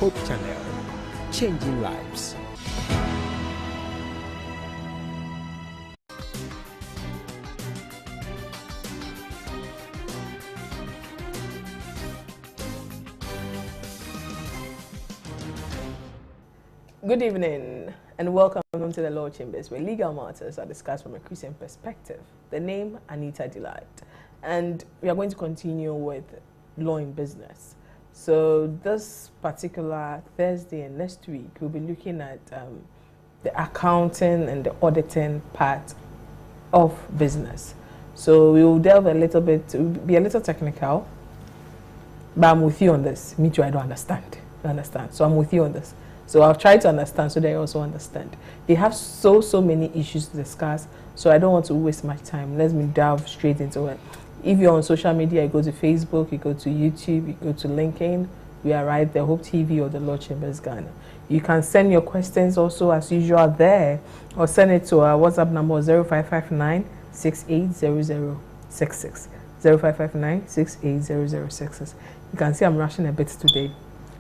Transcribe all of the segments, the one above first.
Hope Channel, changing lives. Good evening and welcome to the Law Chambers, where legal matters are discussed from a Christian perspective. The name, Anita Delight. And we are going to continue with law in business. So this particular Thursday and next week, we'll be looking at the accounting and the auditing part of business. So we will delve a little bit, it will be a little technical, but I'm with you on this. Me too, I don't understand. You understand? So I'm with you on this. So I'll try to understand so they also understand. They have so many issues to discuss, so I don't want to waste my time. Let me delve straight into it. If you're on social media, you go to Facebook, you go to YouTube, you go to LinkedIn, we are right there, Hope TV or the Law Chambers Ghana. You can send your questions also as usual there, or send it to our WhatsApp number 0559 680066. 0559 680066. You can see I'm rushing a bit today.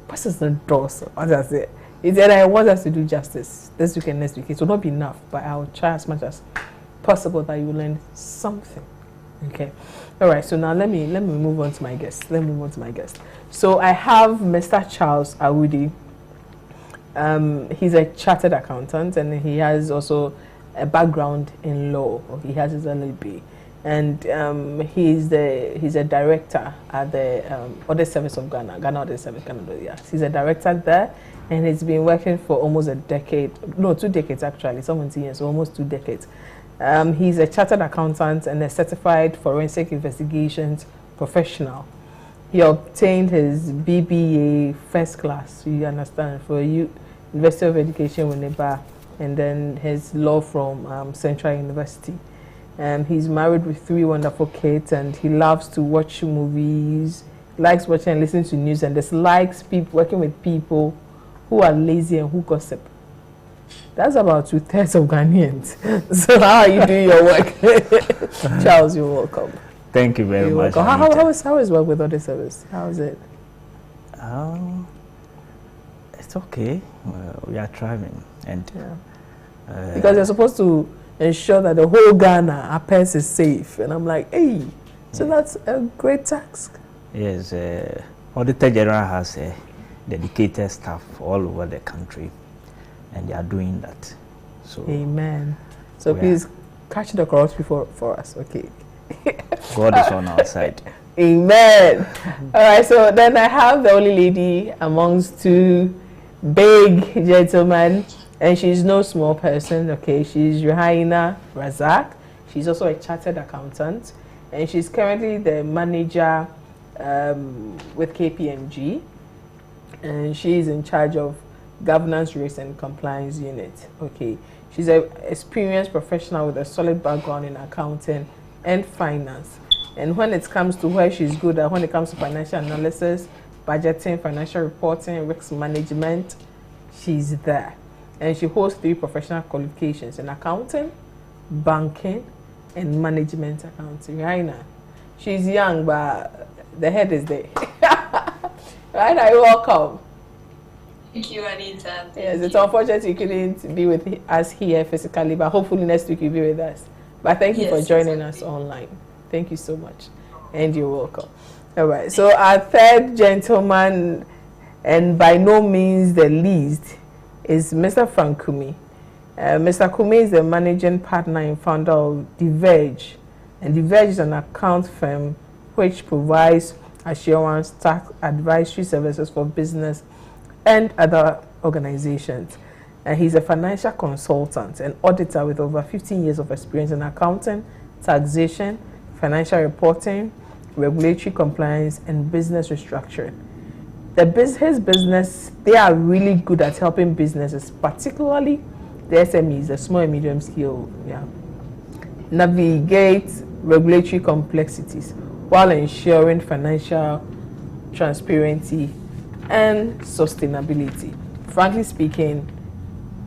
What is the door? So what does it? Is that I want us to do justice this week and next week. It will not be enough, but I'll try as much as possible that you will learn something. Okay. All right. So now let me move on to my guest. So I have Mr. Charles Awudi. He's a chartered accountant and he has also a background in law. He has his LLB. And he's a director at the Audit Service of Ghana Audit Service, yes. He's a director there, and he's been working for almost a decade, no, 2 decades actually, 17 years, so almost 2 decades. He's a chartered accountant and a certified forensic investigations professional. He obtained his BBA first class, you understand, for University of Education Winneba, and then his law from Central University. He's married with 3 wonderful kids, and he loves to watch movies, likes watching and listening to news, and dislikes working with people who are lazy and who gossip. That's about 2/3 of Ghanaians. So how are you doing your work? Charles, you're welcome. Thank you very much. How is work with Audit Service? How is it? It's okay. We are thriving, and because you're supposed to ensure that the whole Ghana affairs is safe, and I'm like, hey, so that's a great task. Yes, Auditor General has dedicated staff all over the country, and they are doing that. So, amen. So please catch the cross for us, okay? God is on our side. Amen. All right. So then I have the only lady amongst 2 big gentlemen. And she's no small person, okay? She's Johanna Razak. She's also a chartered accountant. And she's currently the manager with KPMG. And she's in charge of governance, risk, and compliance unit, okay? She's an experienced professional with a solid background in accounting and finance. And when it comes to where she's good at, when it comes to financial analysis, budgeting, financial reporting, risk management, she's there. And she holds 3 professional qualifications in accounting, banking, and management accounting. Raina, she's young, but the head is there. Raina, you're welcome. Thank you, Anita. Yes, it's unfortunate you couldn't be with us here physically, but hopefully next week you'll be with us. But thank you for joining us online. Thank you so much. And you're welcome. All right, so our third gentleman, and by no means the least, is Mr. Frank Kumi. Mr. Kumi is the managing partner and founder of Diverge. And Diverge is an account firm which provides assurance, tax, advisory services for business and other organizations. And he's a financial consultant and auditor with over 15 years of experience in accounting, taxation, financial reporting, regulatory compliance, and business restructuring. His business, they are really good at helping businesses, particularly the SMEs, the small and medium scale, navigate regulatory complexities while ensuring financial transparency and sustainability. Frankly speaking,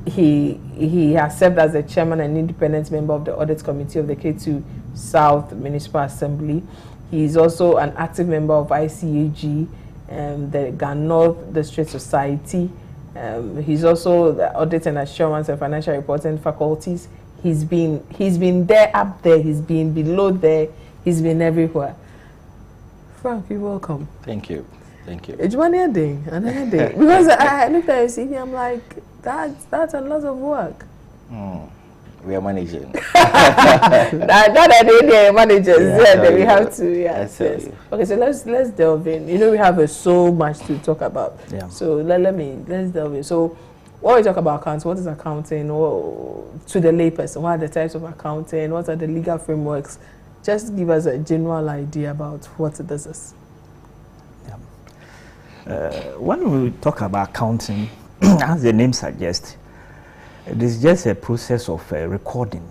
he has served as the chairman and independent member of the audit committee of the K2 South Municipal Assembly. He is also an active member of ICAG the Ghana District Society. He's also the Audit and Assurance and Financial Reporting faculties. He's been there, up there. He's been below there. He's been everywhere. Frank, you're welcome. Thank you. Thank you. It's another day. Because I looked at your CV, I'm like, that's a lot of work. We are managing. That idea, managers, that we have to. Yes. Okay, so let's delve in. We have so much to talk about. Yeah. So let's delve in. So when we talk about accounts, what is accounting? To the layperson, what are the types of accounting? What are the legal frameworks? Just give us a general idea about what this is. When we talk about accounting, as the name suggests, it is just a process of recording.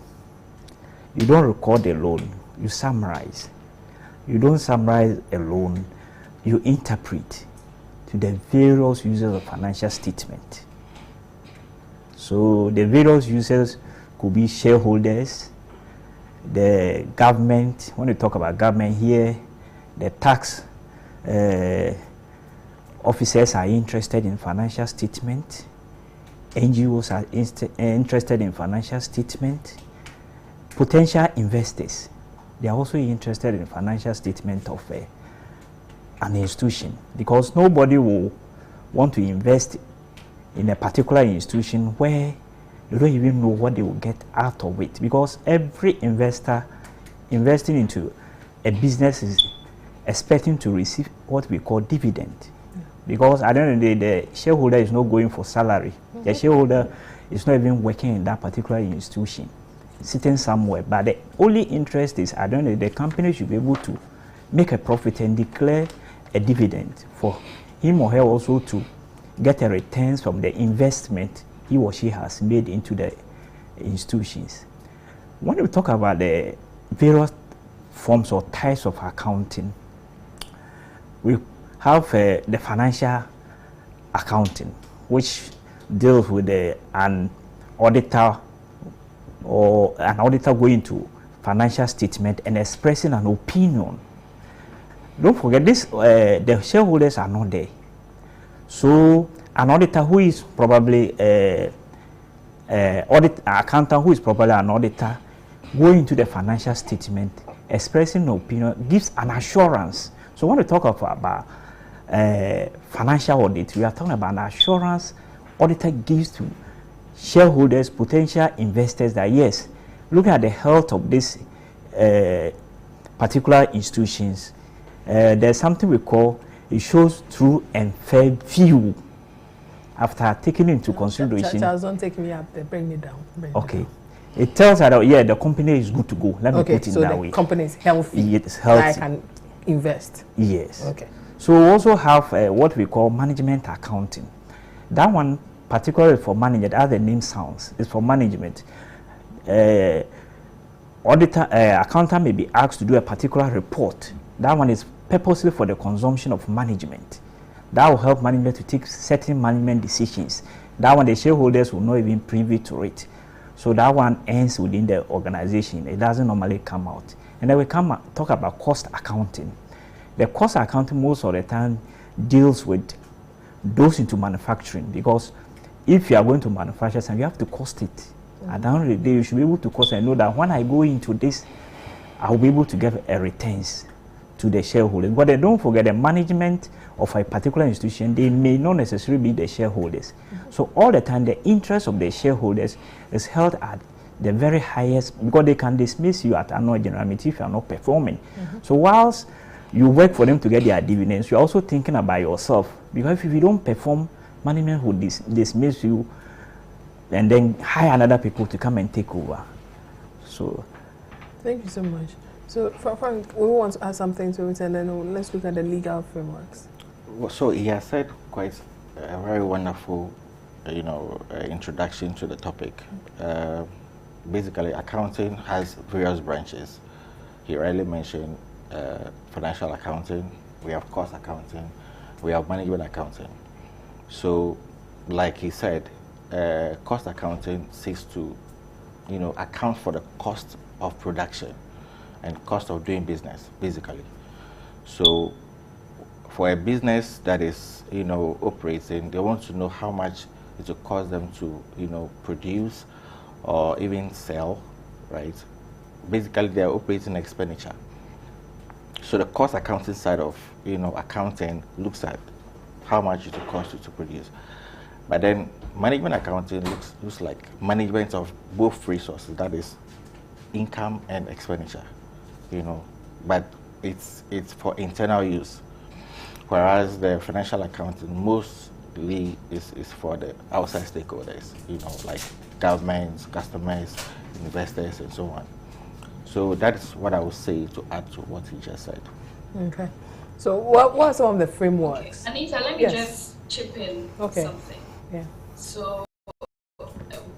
You don't record alone, you summarize. You don't summarize alone, you interpret to the various users of financial statement. So the various users could be shareholders, the government. When we talk about government here, the tax officers are interested in financial statement. NGOs are interested in financial statement. Potential investors, they are also interested in financial statement of an institution, because nobody will want to invest in a particular institution where they don't even know what they will get out of it, because every investor investing into a business is expecting to receive what we call dividend. Because at the end of the day, the shareholder is not going for salary. The shareholder is not even working in that particular institution, sitting somewhere. But the only interest is at the end of the day, the company should be able to make a profit and declare a dividend for him or her also to get a returns from the investment he or she has made into the institutions. When we talk about the various forms or types of accounting, we have the financial accounting, which deals with an auditor or an auditor going to financial statement and expressing an opinion. Don't forget this, the shareholders are not there. So an auditor who is probably accountant who is probably an auditor going to the financial statement, expressing an opinion, gives an assurance. So when we talk about financial audit, we are talking about an assurance auditor gives to shareholders, potential investors, that yes, looking at the health of this particular institutions, there's something we call, it shows true and fair view after taking into consideration. Charles, don't take me up there, bring me down. Okay. It tells that, yeah, the company is good to go. Let me put it that way. So the company is healthy. It's healthy. I can invest. Yes. Okay. So we also have what we call management accounting. That one, particularly for management, as the name sounds, is for management. Accountant may be asked to do a particular report. That one is purposely for the consumption of management. That will help management to take certain management decisions. That one, the shareholders will not even privy to it. So that one ends within the organization. It doesn't normally come out. And then we talk about cost accounting. The cost accounting most of the time deals with those into manufacturing, because if you are going to manufacture something, you have to cost it. At the end of the day, you should be able to cost and know that when I go into this, I will be able to get a returns to the shareholders. But then don't forget, the management of a particular institution, they may not necessarily be the shareholders. So all the time, the interest of the shareholders is held at the very highest, because they can dismiss you at annual general meeting if you are not performing. So whilst you work for them to get their dividends, you're also thinking about yourself, because if you don't perform, management will dismiss you and then hire other people to come and take over. So thank you so much. So Frank, we want to add something to it, and then let's look at the legal frameworks. Well, so he has said quite a very wonderful introduction to the topic. Basically, accounting has various branches. He rightly mentioned financial accounting, we have cost accounting, we have management accounting. So, like he said, cost accounting seeks to, account for the cost of production and cost of doing business, basically. So, for a business that is, operating, they want to know how much it will cost them to, produce or even sell, right? Basically, their operating expenditure. So the cost accounting side of, accounting looks at how much it will cost you to produce. But then management accounting looks like management of both resources, that is income and expenditure, but it's for internal use. Whereas the financial accounting mostly is for the outside stakeholders, like governments, customers, investors, and so on. So that is what I would say to add to what he just said. Okay. So what are some of the frameworks? Okay. Anita, let me just chip in something. Yeah. So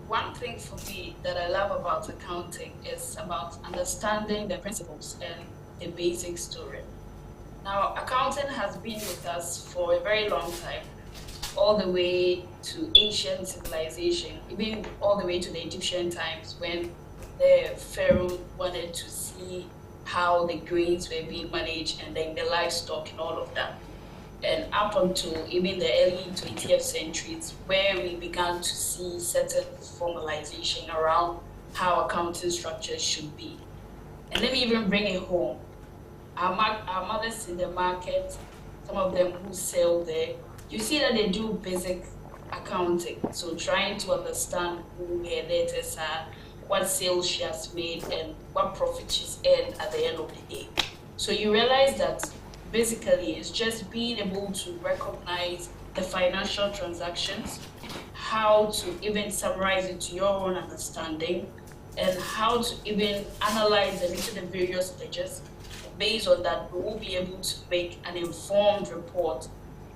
one thing for me that I love about accounting is about understanding the principles and the basic story. Now, accounting has been with us for a very long time, all the way to ancient civilization, even all the way to the Egyptian times when the pharaoh wanted to see how the grains were being managed and then the livestock and all of that. And up until even the early 20th centuries, where we began to see certain formalization around how accounting structures should be. And let me even bring it home. Our mothers in the market, some of them who sell there, you see that they do basic accounting. So trying to understand who her debtors are, what sales she has made, and what profit she's earned at the end of the day. So you realize that basically it's just being able to recognize the financial transactions, how to even summarize it to your own understanding, and how to even analyze them into the various ledgers. Based on that, we will be able to make an informed report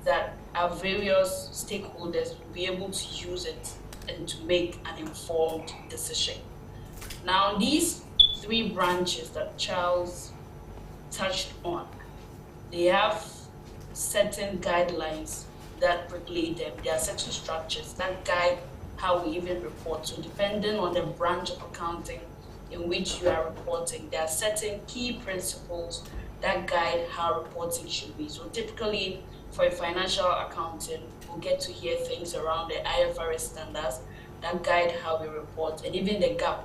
that our various stakeholders will be able to use it and to make an informed decision. Now, these three branches that Charles touched on, they have certain guidelines that regulate them. There are certain structures that guide how we even report. So depending on the branch of accounting in which you are reporting, there are certain key principles that guide how reporting should be. So typically for a financial accountant, we'll get to hear things around the IFRS standards that guide how we report, and even the GAAP,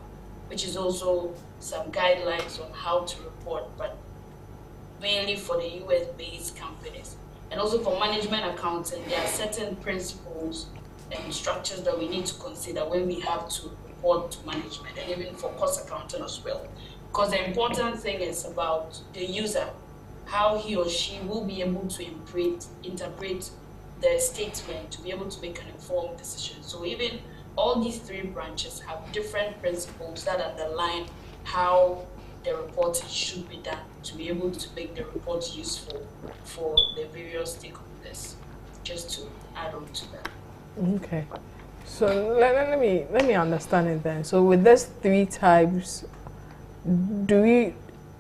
which is also some guidelines on how to report, but mainly for the US-based companies. And also for management accounting, there are certain principles and structures that we need to consider when we have to report to management, and even for cost accounting as well. Because the important thing is about the user, how he or she will be able to interpret the statement to be able to make an informed decision. So even all these three branches have different principles that underline how the reporting should be done to be able to make the report useful for the various stakeholders. Just to add on to that. Okay. So let me understand it then. So with these three types,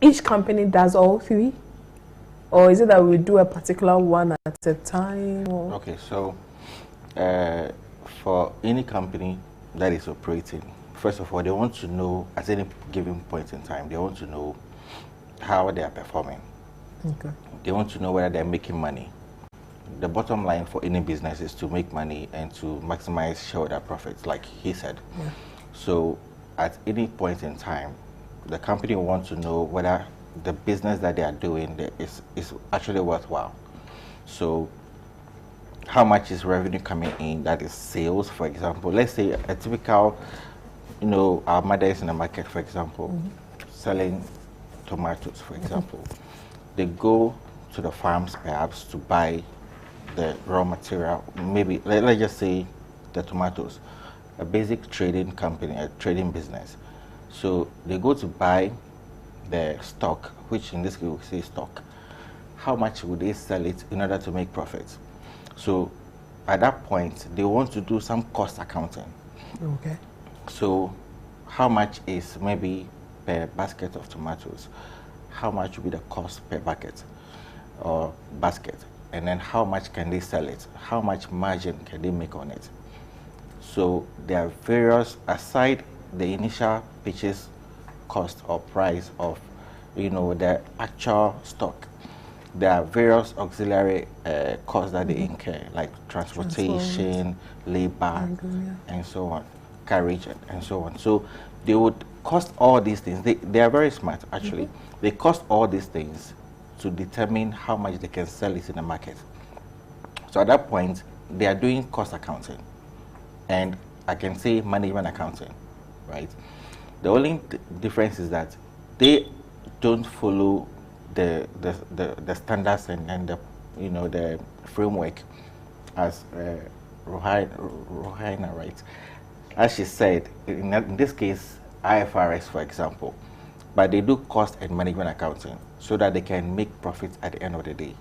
each company does all three? Or is it that we do a particular one at a time? Or? Okay, so for any company that is operating, first of all, they want to know at any given point in time, they want to know how they are performing. Okay. They want to know whether they're making money. The bottom line for any business is to make money and to maximize shareholder profits, like he said. Yeah. So at any point in time, the company wants to know whether the business that they are doing is actually worthwhile. So how much is revenue coming in, that is sales, for example. Let's say a typical, our mothers in the market, for example, selling tomatoes, for example. They go to the farms perhaps to buy the raw material, maybe let's just say the tomatoes, a basic trading company, a trading business. So they go to buy the stock, which in this case we say stock. How much would they sell it in order to make profits? So at that point, they want to do some cost accounting. Okay. So how much is maybe per basket of tomatoes? How much would be the cost per bucket or basket? And then how much can they sell it? How much margin can they make on it? So there are various, aside the initial purchase cost or price of, the actual stock, there are various auxiliary costs that they incur, like transportation, labor, and so on, carriage, and so on. So they would cost all these things. They are very smart, actually. They cost all these things to determine how much they can sell it in the market. So at that point, they are doing cost accounting, and I can say management accounting, right? The only difference is that they don't follow the standards and the the framework as Rohaina, right? As she said, in this case, IFRS, for example, but they do cost and management accounting so that they can make profits at the end of the day.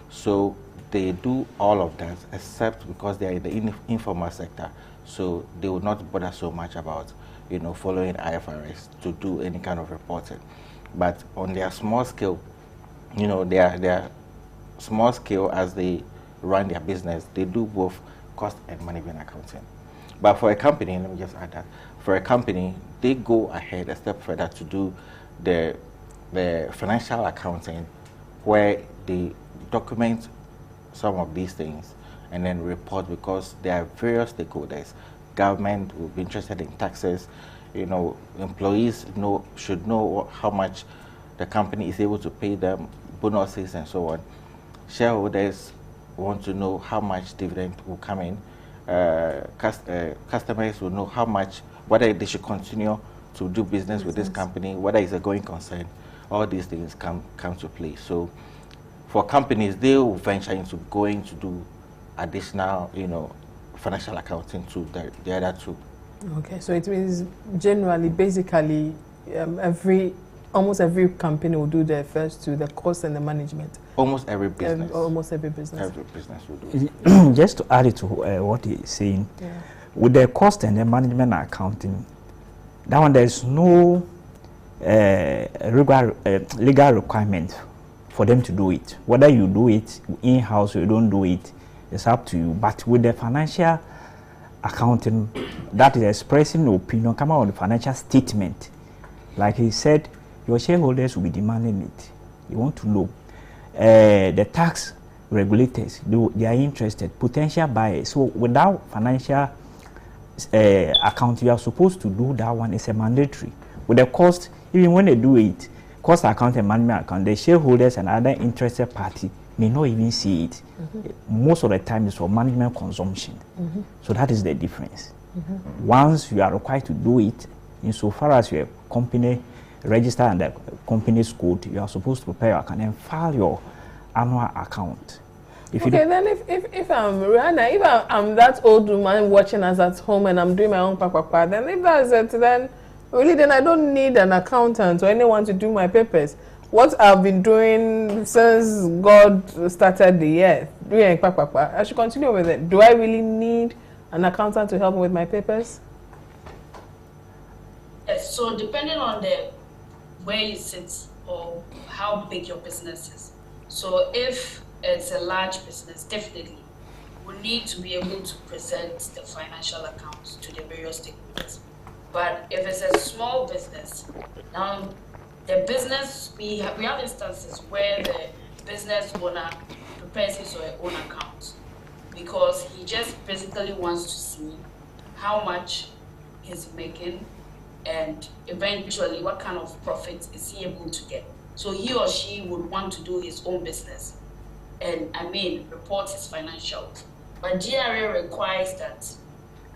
So they do all of that, except because they are in the informal sector, so they will not bother so much about following IFRS to do any kind of reporting. But on their small scale, their small scale as they run their business, they do both cost and management accounting. But for a company, let me just add that, for a company, they go ahead a step further to do the financial accounting, where they document some of these things and then report, because there are various stakeholders. Government will be interested in taxes, employees should know how much the company is able to pay them, bonuses and so on. Shareholders want to know how much dividend will come in. Customers will know how much, whether they should continue to do business with this company, whether it's a going concern. All these things come to play. So for companies, they will venture into going to do additional, financial accounting to the other two. Okay, so it means generally, basically, almost every company will do their first two, the cost and the management. Almost every business. Almost every business. Every business will do it. Just to add it to what he's saying, with the cost and the management accounting, that one there's no legal requirement for them to do it. Whether you do it in-house or you don't do it, it's up to you. But with the financial accounting, that is expressing opinion, come out on the financial statement. Like he said, your shareholders will be demanding it. You want to know. The tax regulators, they are interested, potential buyers. So without financial account, you are supposed to do that one. It's a mandatory. With the cost, even when they do it, cost account and management account, the shareholders and other interested party may not even see it. Most of the time it's for management consumption. So that is the difference. Once you are required to do it, insofar as your company register and the company's code, you are supposed to prepare your account and file your annual account. If then if I'm Rihanna, if I'm that old woman watching us at home and I'm doing my own papa, then if that's it, then really, then I don't need an accountant or anyone to do my papers. What I've been doing since God started the earth, doing papa, I should continue with it. Do I really need an accountant to help me with my papers? Yes, so depending on where you sit or how big your business is. So if it's a large business, definitely we need to be able to present the financial accounts to the various stakeholders. But if it's a small business, now the business, we have instances where the business owner prepares his or her own account because he just basically wants to see how much he's making and eventually what kind of profit is he able to get. So he or she would want to do his own business and report his financials. But GRA requires that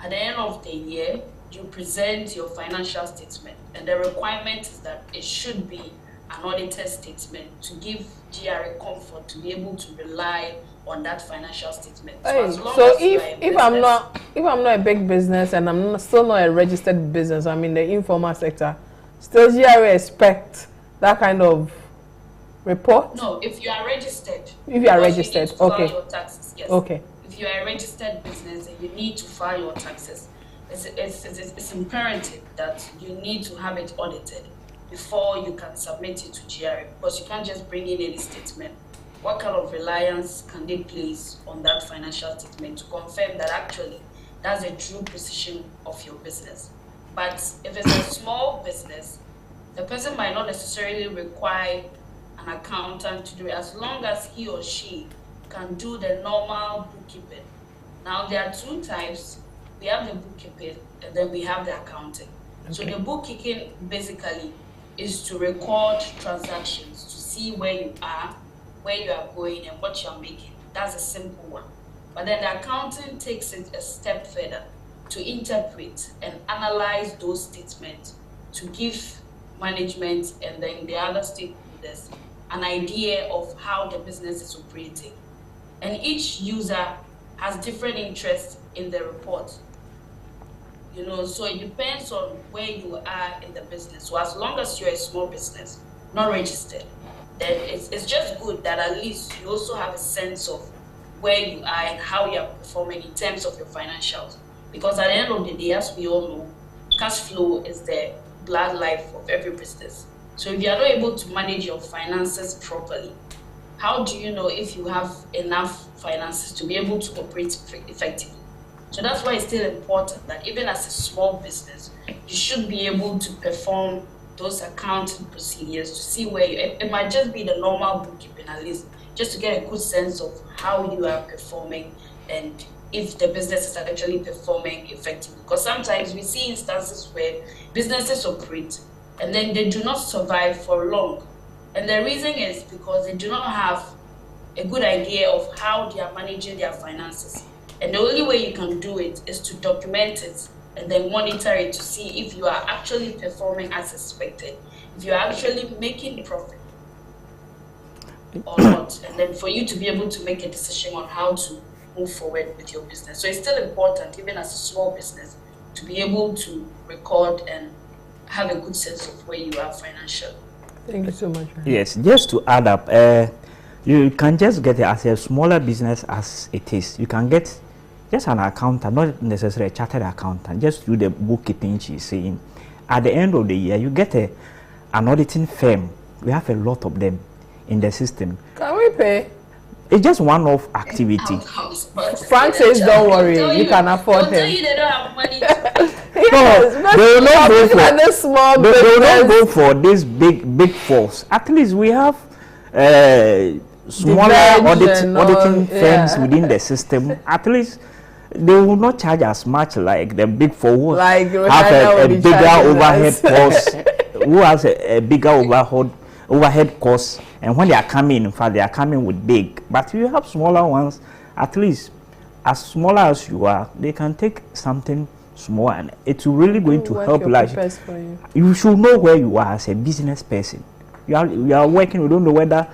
at the end of the year, you present your financial statement, and the requirement is that it should be an audited statement to give GRA comfort to be able to rely on that financial statement. So if I'm not a big business and I'm still not a registered business, I'm in the informal sector, still GRA expect that kind of report? No, if you are registered. If you are registered, you need to file your taxes, yes. Okay. If you are a registered business and you need to file your taxes, it's imperative that you need to have it audited before you can submit it to GRA, because you can't just bring in any statement. What kind of reliance can they place on that financial statement to confirm that actually that's a true position of your business? But if it's a small business, the person might not necessarily require an an accountant to do it, as long as he or she can do the normal bookkeeping. Now, there are two types. We have the bookkeeping, and then we have the accounting. Okay. So the bookkeeping basically is to record transactions, to see where you are going, and what you're making. That's a simple one. But then the accounting takes it a step further to interpret and analyze those statements to give management and then the other stakeholders an idea of how the business is operating. And each user has different interests in the report. So it depends on where you are in the business. So as long as you're a small business, not registered, then it's just good that at least you also have a sense of where you are and how you're performing in terms of your financials. Because at the end of the day, as we all know, cash flow is the blood life of every business. So if you are not able to manage your finances properly, how do you know if you have enough finances to be able to operate effectively? So that's why it's still important that even as a small business, you should be able to perform those accounting procedures to see where it might just be the normal bookkeeping at least, just to get a good sense of how you are performing and if the business is actually performing effectively. Because sometimes we see instances where businesses operate and then they do not survive for long. And the reason is because they do not have a good idea of how they are managing their finances. And the only way you can do it is to document it and then monitor it to see if you are actually performing as expected, if you are actually making profit or not, and then for you to be able to make a decision on how to move forward with your business. So it's still important, even as a small business, to be able to record and have a good sense of where you are financially. Thank you so much. Yes, just to add up, you can just get it as a smaller business as it is. You can get just an accountant, not necessarily a chartered accountant, just do the bookkeeping she's saying. At the end of the year, you get an auditing firm. We have a lot of them in the system. Can we pay? It's just one-off activity. Frank says, don't worry, you can afford him. They don't have money to Yes, they will not go for this small they will not go for this big force. At least we have smaller auditing firms within the system. At least they will not charge as much like the big four. Like have a bigger overhead cost. Who has a bigger overhead cost, and when they are coming, in fact, they are coming with big. But you have smaller ones. At least as smaller as you are, they can take something small, and it's really going to help. Like you should know where you are as a business person. You are working. You don't know whether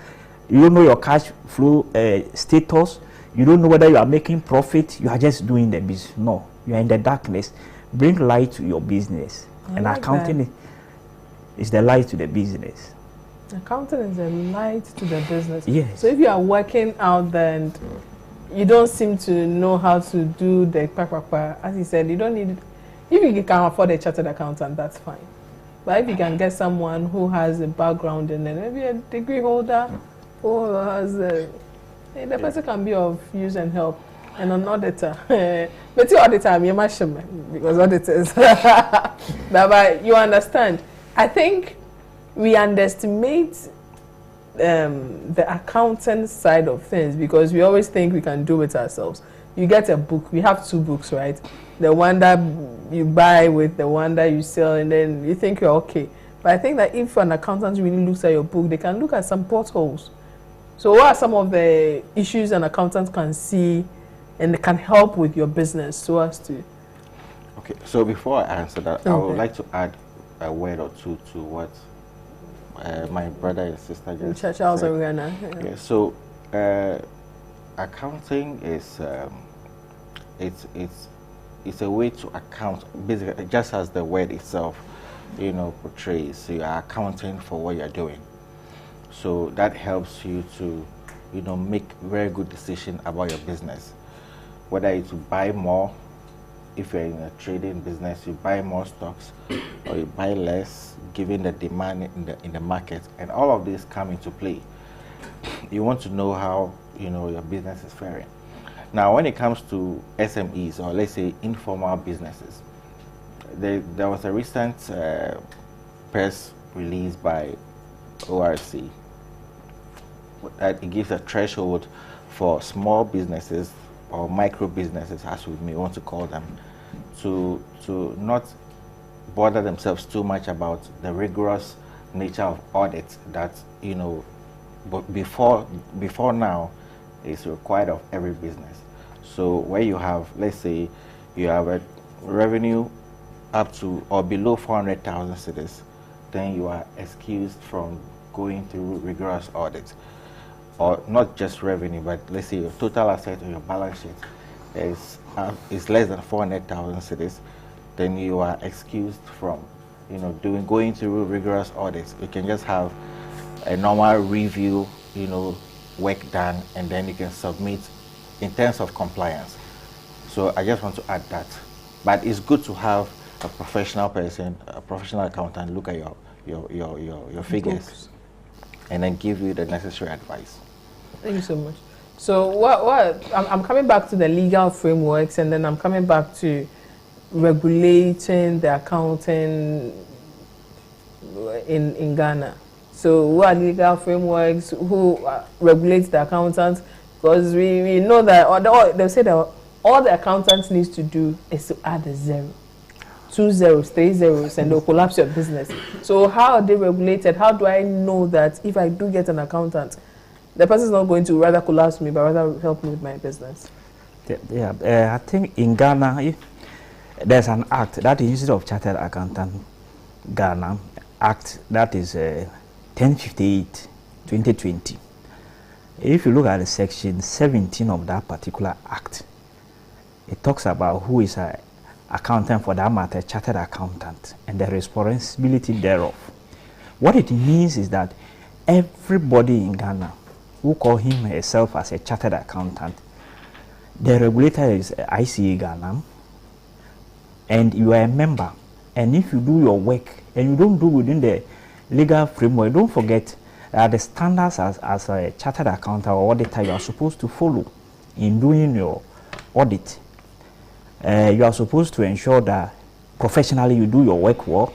you don't know your cash flow status. You don't know whether you are making profit. You are just doing the business. No, you are in the darkness. Bring light to your business, and like accounting is the light to the business. Accounting is a light to the business. Yes. So if you are working out there and you don't seem to know how to do the as you said, you don't need. If you can afford a chartered accountant, that's fine. But if you can get someone who has a background in it, maybe a degree holder who has the person can be of use and help, and an auditor. But the auditor, because auditors. But you understand. I think we underestimate the accountant side of things because we always think we can do it ourselves. You get a book. We have two books, right? The one that you buy with the one that you sell, and then you think you're okay. But I think that if an accountant really looks at your book, they can look at some potholes. So what are some of the issues an accountant can see and can help with your business so as to... Okay, so before I answer that, I would like to add a word or two to what my brother and sister just said. Yeah, so accounting is it's a way to account, basically, just as the word itself, portrays. So you are accounting for what you're doing. So that helps you to, make very good decision about your business. Whether it's to buy more, if you're in a trading business, you buy more stocks, or you buy less, given the demand in the market, and all of these come into play. You want to know how your business is faring. Now, when it comes to SMEs, or let's say informal businesses, there was a recent press release by ORC that it gives a threshold for small businesses or micro businesses, as we may want to call them, to not bother themselves too much about the rigorous nature of audit that, you know, but before now is required of every business. So where you have, let's say, you have a revenue up to or below 400,000 cedis, then you are excused from going through rigorous audit. Or not just revenue, but let's say your total asset on your balance sheet is less than 400,000 cedis, then you are excused from, you know, going through rigorous audits. You can just have a normal review, you know, work done, and then you can submit in terms of compliance. So I just want to add that. But it's good to have a professional person, a professional accountant, look at your figures and then give you the necessary advice. Thank you so much. So I'm coming back to the legal frameworks, and then I'm coming back to regulating the accounting in Ghana. So what are legal frameworks? Who regulates the accountants? Because we know that they say that all the accountants needs to do is to add a 0, 2 zeros, 3 zeros, and they'll collapse your business. So how are they regulated? How do I know that if I do get an accountant, the person is not going to rather collapse me, but rather help me with my business? Yeah, I think in Ghana, there's an act, that is Institute of Chartered Accountant Ghana Act, that is 1058, 2020. If you look at the section 17 of that particular act, it talks about who is an accountant, for that matter, chartered accountant, and the responsibility thereof. What it means is that everybody in Ghana who call him herself as a chartered accountant, the regulator is ICA Ghana, and you are a member. And if you do your work and you don't do within the legal framework, don't forget the standards as a chartered accountant or auditor you are supposed to follow in doing your audit. You are supposed to ensure that professionally you do your work well.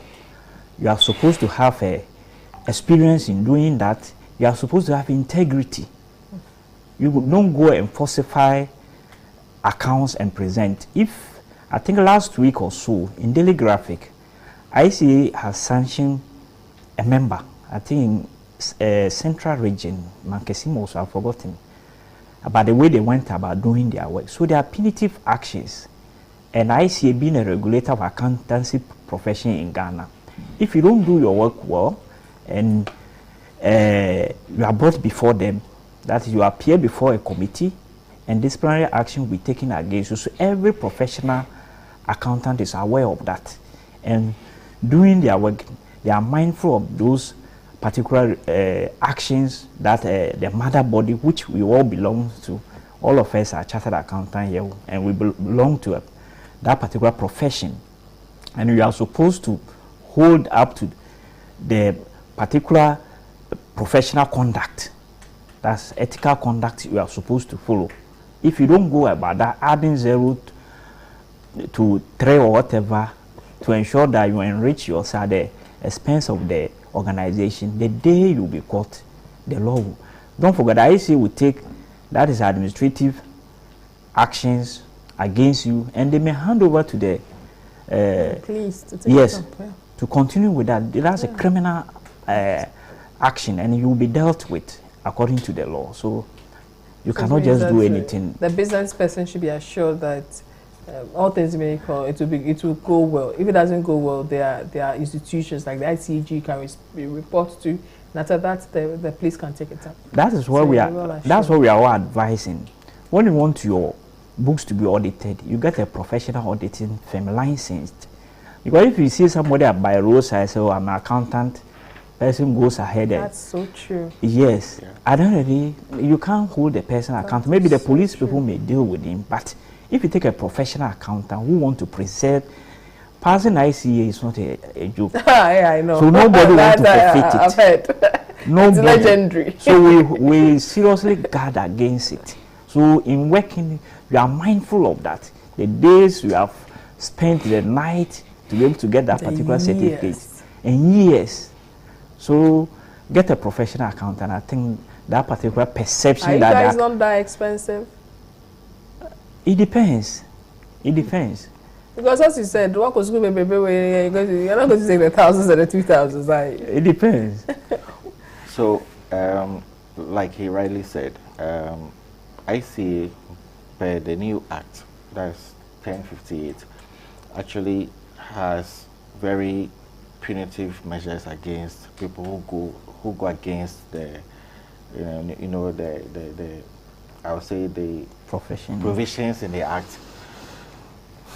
You are supposed to have experience in doing that. You are supposed to have integrity. You don't go and falsify accounts and present. If, I think last week or so, in Daily Graphic, ICA has sanctioned a member, I think in Central Region, Mankesim also, I've forgotten, about the way they went about doing their work. So there are punitive actions. And ICA being a regulator of accountancy profession in Ghana, if you don't do your work well and you are brought before them, that is, you appear before a committee and disciplinary action will be taken against you. So every professional accountant is aware of that. And doing their work, they are mindful of those particular actions that the mother body, which we all belong to, all of us are chartered accountants here, and we belong to that particular profession. And we are supposed to hold up to the particular professional conduct. That's ethical conduct you are supposed to follow. If you don't go about that, adding 0 to 3 or whatever, to ensure that you enrich yourself at the expense of the organization, the day you will be caught, the law will. Don't forget, the ICA will take, that is administrative actions against you, and they may hand over to the police to take yes, it up, yeah. to continue with that. That's a criminal action, and you will be dealt with according to the law. So you cannot just do anything. The business person should be assured that all things being equal, it will go well. If it doesn't go well, there are institutions like the ICG can report to. And after that, the police can take it up. That is what we are. That's what we are all advising. When you want your books to be audited, you get a professional auditing firm licensed. Because if you see somebody by roadside say, "Oh, I'm an accountant," person goes ahead. That's so true. Yes, yeah. I don't really. You can't hold the person accountable. Maybe the police people may deal with him, but if you take a professional accountant who want to preserve, passing ICA is not a joke. Yeah, I know. So nobody wants to forfeit it. I've heard. Nobody. It's legendary. So we seriously guard against it. So in working, you are mindful of that. The days you have spent, the night to be able to get that particular certificate, and years. So get a professional accountant. I think that particular perception Are you that guys not that expensive? it depends. It depends. Because as you said, what was good, you're not going to take the thousands and the 2,000s, right? It depends. So, like he rightly said, ICA, per the new act, that's 1058, actually has very punitive measures against people who go against the, the I would say the provisions in the act,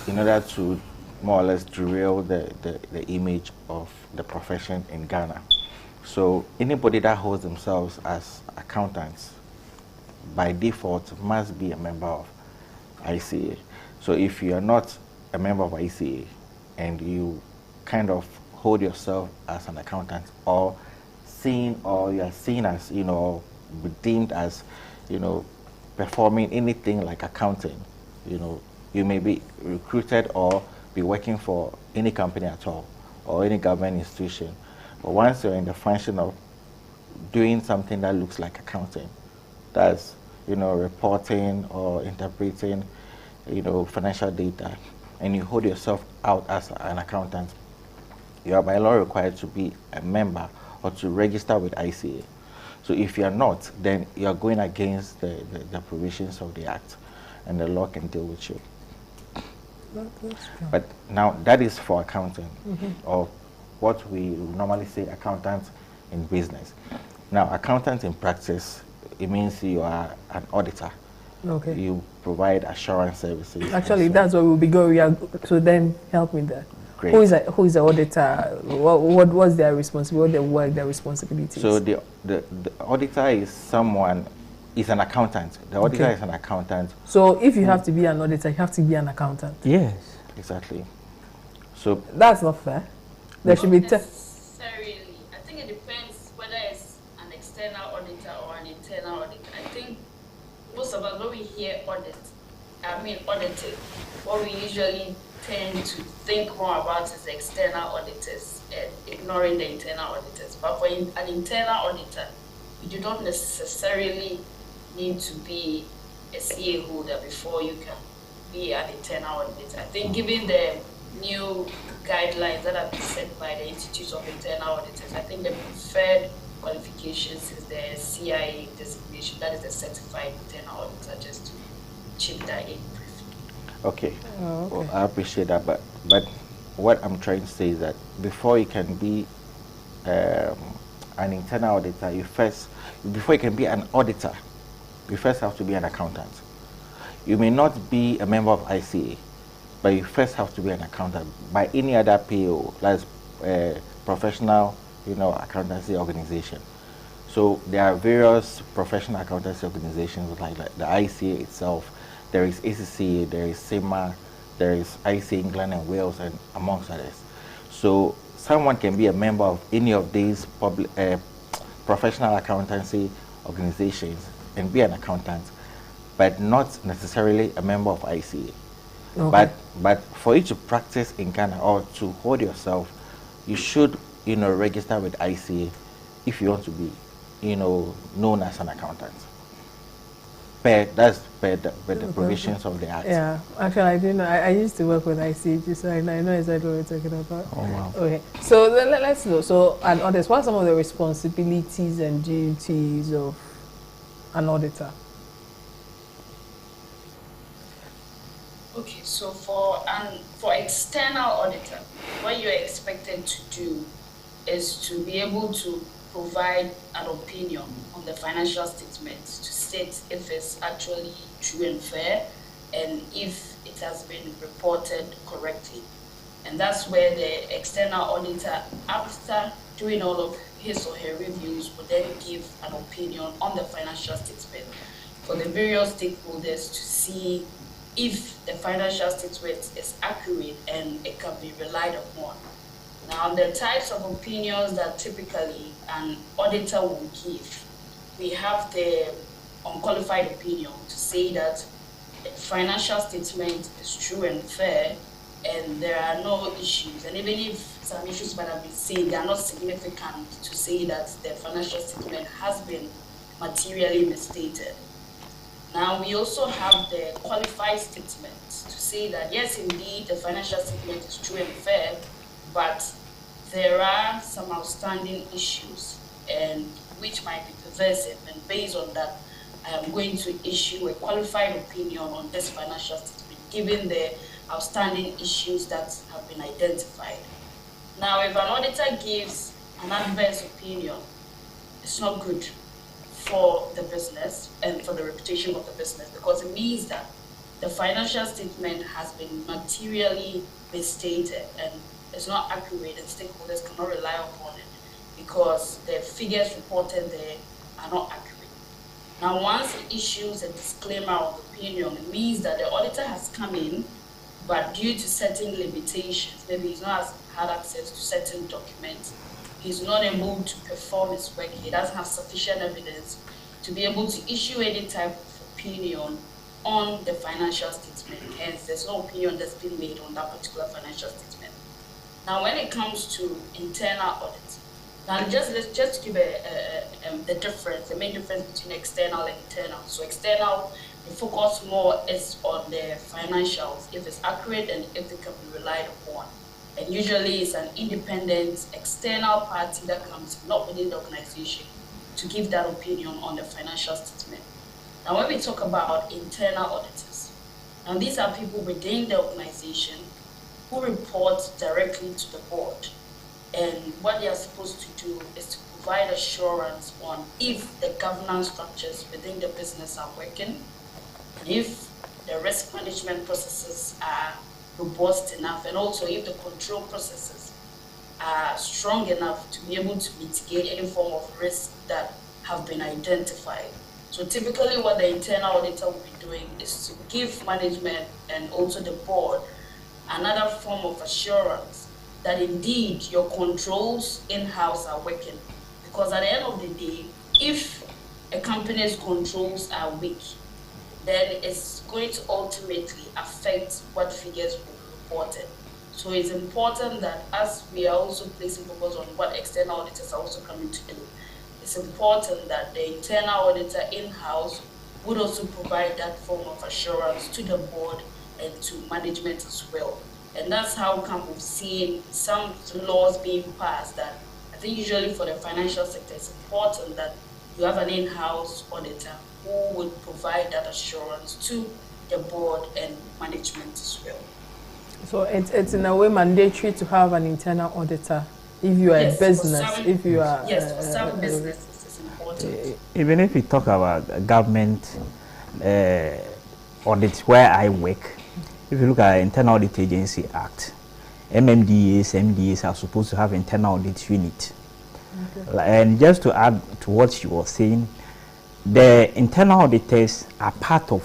in order to more or less derail the image of the profession in Ghana. So anybody that holds themselves as accountants by default must be a member of ICA. So if you are not a member of ICA and you kind of hold yourself as an accountant, or you are seen as, deemed as, performing anything like accounting, you may be recruited or be working for any company at all or any government institution. But once you're in the function of doing something that looks like accounting, that's, reporting or interpreting, financial data, and you hold yourself out as an accountant, you are by law required to be a member or to register with ICA. So if you are not, then you are going against the provisions of the Act, and the law can deal with you. But now that is for accounting, or what we normally say accountants in business. Now, accountant in practice, it means you are an auditor. Okay. You provide assurance services. Actually, that's what we'll be going. So then, help me there. Great. Who is the auditor? What's their responsibility? What their work, their responsibilities? So the auditor is an accountant. The auditor is an accountant. So if you have to be an auditor, you have to be an accountant. Yes. Exactly. So that's not fair. There should be. Necessarily, I think it depends whether it's an external auditor or an internal auditor. I think most of us, when we hear audited, what we usually tend to think more about is the external auditors and ignoring the internal auditors. But for an internal auditor, you do not necessarily need to be a CA holder before you can be an internal auditor. I think given the new guidelines that have been set by the Institute of Internal Auditors, I think the preferred qualifications is the CIA designation, that is the Certified Internal Auditor, just to chip that in briefly. Okay. Oh, okay. Well, I appreciate that, but what I'm trying to say is that before you can be an internal auditor, before you can be an auditor, you first have to be an accountant. You may not be a member of ICA, but you first have to be an accountant by any other PO, like professional, accountancy organization. So there are various professional accountancy organizations like the ICA itself. There is ACCA, there is SEMA, there is ICA England and Wales, and amongst others. So someone can be a member of any of these professional accountancy organizations and be an accountant, but not necessarily a member of ICA. Okay. But for you to practice in Ghana or to hold yourself, you should, register with ICA if you want to be, known as an accountant. That's the provisions of the Act. Yeah, actually, I do know. I used to work with ICA, so I know exactly what we're talking about. Oh, wow. Okay, so let's know. So, and others, what are some of the responsibilities and duties of an auditor? Okay, so for external auditor, what you're expected to do is to be able to provide an opinion on the financial statements to state if it's actually true and fair and if it has been reported correctly. And that's where the external auditor, after doing all of his or her reviews, will then give an opinion on the financial statement for the various stakeholders to see if the financial statement is accurate and it can be relied upon. Now, the types of opinions that typically an auditor will give, we have the unqualified opinion to say that the financial statement is true and fair and there are no issues. And even if some issues might have been seen, they are not significant to say that the financial statement has been materially misstated. Now, we also have the qualified statement to say that, yes, indeed, the financial statement is true and fair, but there are some outstanding issues and which might be pervasive, and based on that, I am going to issue a qualified opinion on this financial statement, given the outstanding issues that have been identified. Now, if an auditor gives an adverse opinion, it's not good for the business and for the reputation of the business, because it means that the financial statement has been materially misstated and it's not accurate, and stakeholders cannot rely upon it because the figures reported there are not accurate. Now, once it issues a disclaimer of opinion, it means that the auditor has come in, but due to certain limitations, maybe he's not had access to certain documents, he's not able to perform his work, he doesn't have sufficient evidence to be able to issue any type of opinion on the financial statement. Hence, there's no opinion that's been made on that particular financial statement. Now, when it comes to internal audit, now just to give the main difference between external and internal. So external, the focus more is on the financials, if it's accurate and if it can be relied upon. And usually it's an independent external party that comes not within the organization to give that opinion on the financial statement. Now, when we talk about internal auditors, now these are people within the organization who report directly to the board. And what they are supposed to do is to provide assurance on if the governance structures within the business are working, and if the risk management processes are robust enough, and also if the control processes are strong enough to be able to mitigate any form of risk that have been identified. So typically what the internal auditor will be doing is to give management and also the board another form of assurance that indeed your controls in-house are working. Because at the end of the day, if a company's controls are weak, then it's going to ultimately affect what figures will be reported. So it's important that as we are also placing focus on what external auditors are also coming to do, it's important that the internal auditor in-house would also provide that form of assurance to the board and to management as well. And that's how we've seen some laws being passed that I think usually for the financial sector, it's important that you have an in-house auditor who would provide that assurance to the board and management as well. So it's in a way mandatory to have an internal auditor if you are a business, if you are... Yes, for some businesses it's important. Even if we talk about government audits where I work, if you look at the Internal Audit Agency Act, MDAs are supposed to have internal audit unit. Okay. And just to add to what you were saying, the internal auditors are part of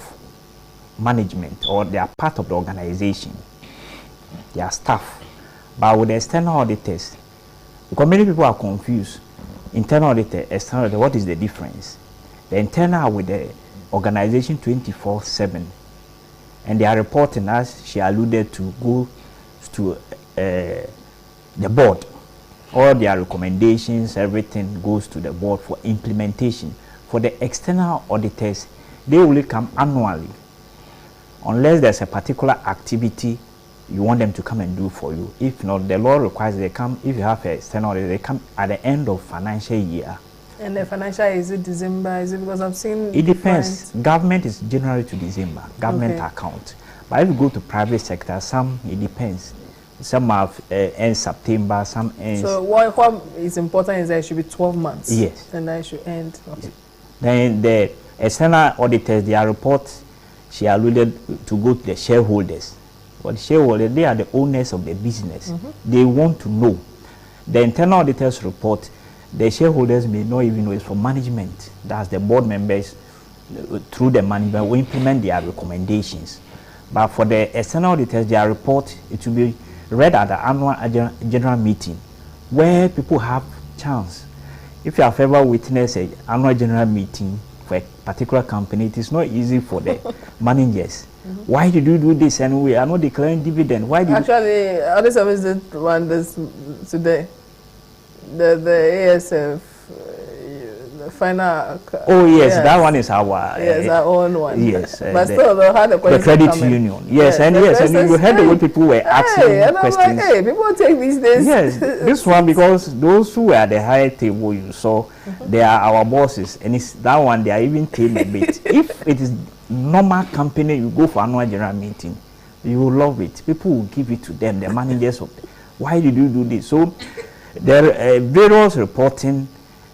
management, or they are part of the organization. They are staff. But with the external auditors, because many people are confused, internal auditor, external auditor, what is the difference? The internal are with the organization 24/7, and they are reporting, as she alluded to, go to the board. All their recommendations, everything goes to the board for implementation. For the external auditors, they only come annually, unless there's a particular activity you want them to come and do for you. If not, the law requires they come, if you have an external auditor, they come at the end of financial year. And the financial, is it December? Is it because I've seen... It depends. Government is January to December, government account. But if you go to private sector, some, it depends. Some have end September, some end... So what is important is that it should be 12 months? Yes. And that should end... Okay. Then the external auditors, their report, she alluded to go to the shareholders. But the shareholders, they are the owners of the business. They want to know. The internal auditors report, the shareholders may not even know it's for management. That's the board members, through the management, will implement their recommendations. But for the external auditors, their report, it will be read at the annual general meeting, where people have chance. If you have ever witnessed an annual general meeting for a particular company, it is not easy for the managers. Why did you do this and we are not declaring dividend? Why did actually, Audit Service did one this today. The ASF, final. Oh yes, that one is our our own one. Yes, but still, they'll have the questions. The credit union. Yes, and you heard the way people were asking and questions. I'm like, hey, people take these days. Yes, this one, because those who were at the higher table, you saw, they are our bosses, and it's that one they are even tame a bit. If it is normal company, you go for annual general meeting, you will love it. People will give it to them, the managers of them. Why did you do this? So there are various reporting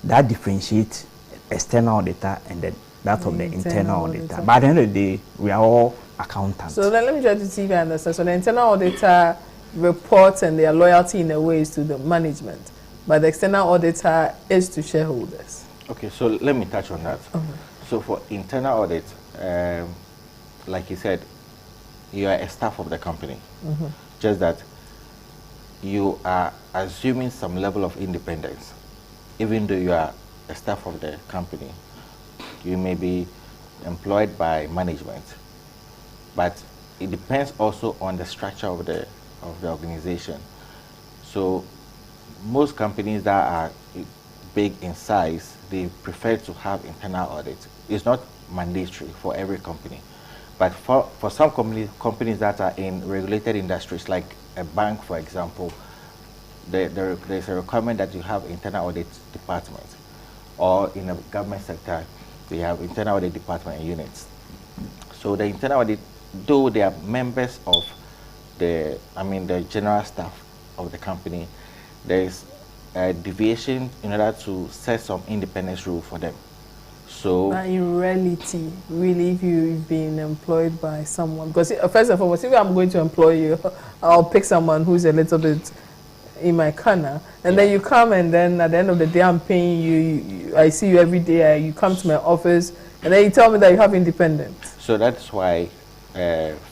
that differentiate external auditor and then that of the internal auditor. By the end of the day, we are all accountants. So then let me try to see if I understand. So the internal auditor reports and their loyalty in a way is to the management, but the external auditor is to shareholders. Okay, so let me touch on that. So for internal audit, like you said, you are a staff of the company. Just that you are assuming some level of independence. Even though you are a staff of the company, you may be employed by management, but it depends also on the structure of the organization. So most companies that are big in size, they prefer to have internal audit. It's not mandatory for every company, but for some companies that are in regulated industries, like a bank, for example, there's a requirement that you have internal audit department, or in the government sector, they have internal audit department and units. So the internal audit, though they are members of the general staff of the company, there is a deviation in order to set some independence rule for them. So but in reality, really, if you've been employed by someone, because first and foremost, if I'm going to employ you, I'll pick someone who's a little bit in my corner, and then you come, and then at the end of the day, I'm paying you. I see you every day. You come to my office, and then you tell me that you have independence. So that's why,